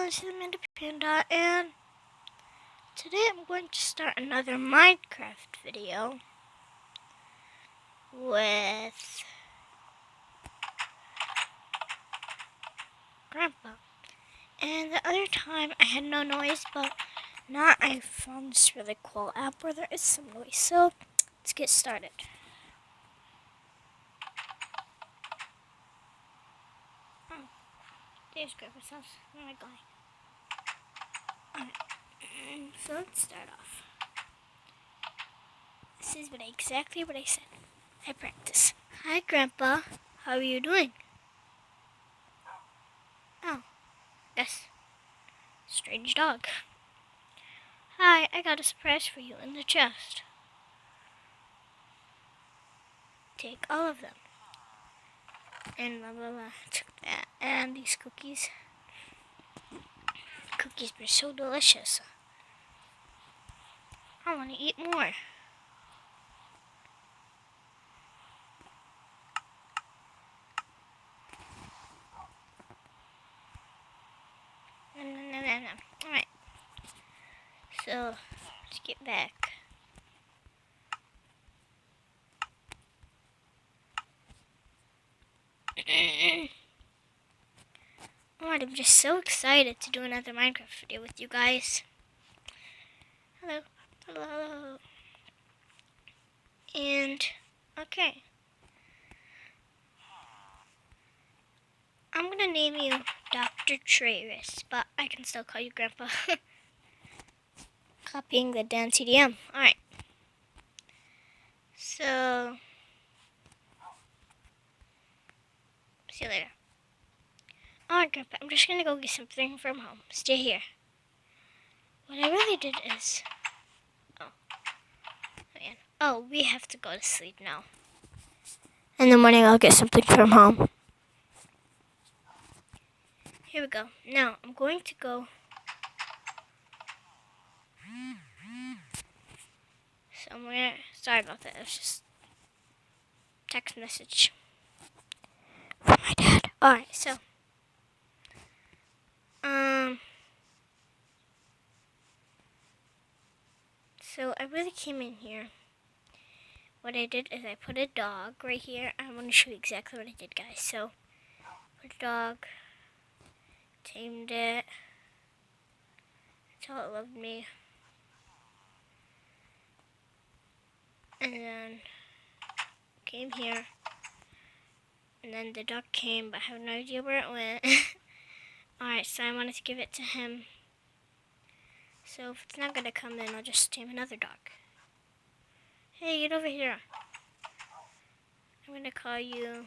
it's the Amanda Panda, and today I'm going to start another Minecraft video with Grandpa. And the other time I had no noise, but now I found this really cool app where there is some noise. So let's get started. Oh, there's Grandpa's house. Where am I going? Alright, so let's start off. This is exactly what I said. I practice. Hi, Grandpa. How are you doing? Oh, yes. Strange dog. Hi, I got a surprise for you in the chest. Take all of them. And blah blah blah. Took that and these cookies. Cookies were so delicious. I want to eat more. Alright. So let's get back. Alright, I'm just so excited to do another Minecraft video with you guys. Hello. Hello. And okay. I'm gonna name you Dr. Travis, but I can still call you Grandpa. Copying the Dan TDM. Alright. So see you later. Alright, Grandpa, I'm just gonna go get something from home. Stay here. What I really did is... Oh, man. Oh, we have to go to sleep now. In the morning, I'll get something from home. Here we go. Now, I'm going to go... somewhere. Sorry about that. It was just... text message from my dad. Alright, so... So, I really came in here. What I did is I put a dog right here. I want to show you exactly what I did, guys. So, put a dog, tamed it, until it loved me. And then, came here. And then the dog came, but I have no idea where it went. Alright, so I wanted to give it to him. So, if it's not going to come, then I'll just tame another dog. Hey, get over here. I'm going to call you...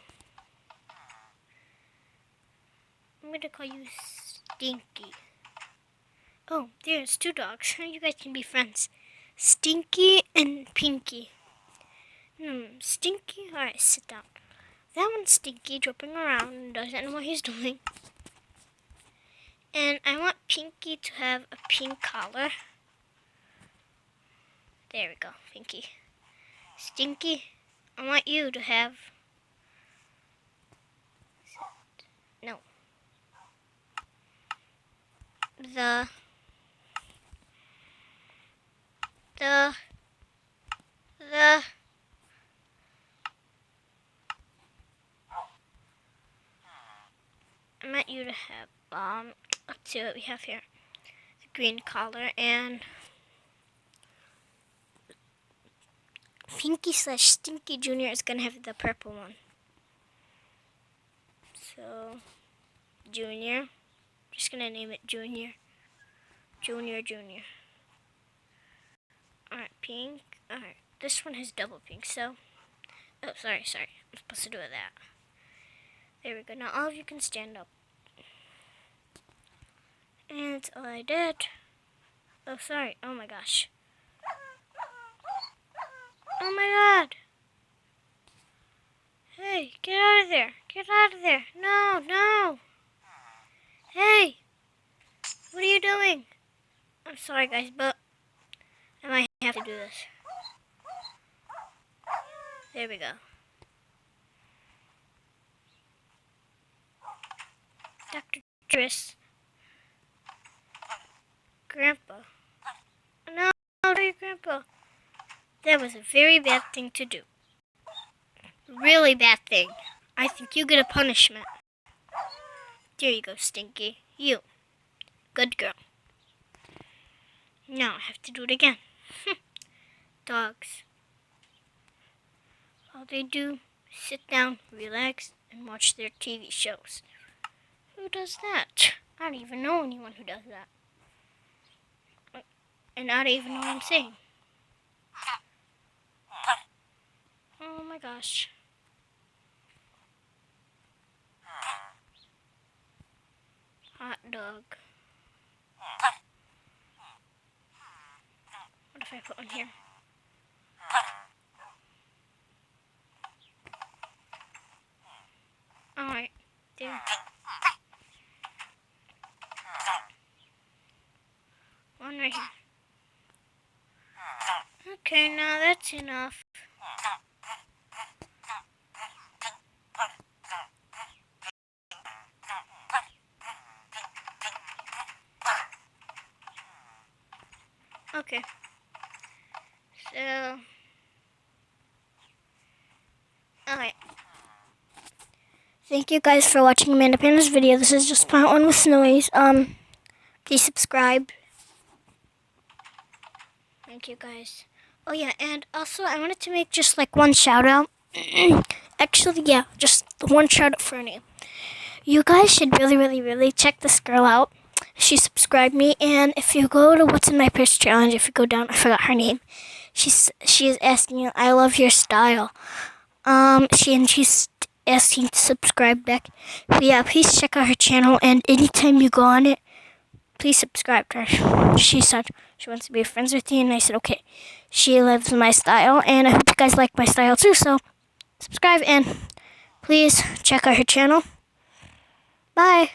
Stinky. Oh, there's two dogs. You guys can be friends. Stinky and Pinky. Stinky? Alright, sit down. That one's Stinky, jumping around and doesn't know what he's doing. And I want Pinky to have a pink collar. There we go, Pinky. Stinky, I want you to have... No. I want you to have, let's see what we have here. The green collar and Pinky / Stinky Jr. is going to have the purple one. So, Junior. I'm just going to name it Junior. Junior. Alright, pink. Alright, this one has double pink, so... Oh, sorry. I'm supposed to do it that. There we go. Now all of you can stand up. And that's all I did. Oh, sorry. Oh my gosh. Oh my god. Hey, get out of there. Get out of there. No. Hey. What are you doing? I'm sorry, guys, but I might have to do this. There we go. Dr. Tris. grandpa. No, don't your grandpa. That was a very bad thing to do. Really bad thing. I think you get a punishment. There you go, Stinky. You. Good girl. Now I have to do it again. Dogs. All they do, sit down, relax, and watch their TV shows. Who does that? I don't even know anyone who does that. And I don't even know what I'm saying. Oh my gosh. Hot dog. What if I put one here? Alright, there. One right here. Okay, now that's enough. Okay. So, alright. Thank you guys for watching Amanda Panda's video. This is just part 1 with Snowies. Please subscribe. Thank you guys. Oh yeah, and also I wanted to make just like one shout out. Actually, yeah, just one shout out for her name. You guys should really check this girl out. She subscribed me, and if you go to What's in My Purse Challenge, if you go down, I forgot her name. She is asking you, I love your style. She's asking to subscribe back. But yeah, please check out her channel, and anytime you go on it, please subscribe to her. She said she wants to be friends with you, and I said okay. She loves my style, and I hope you guys like my style too, so subscribe and please check out her channel. Bye.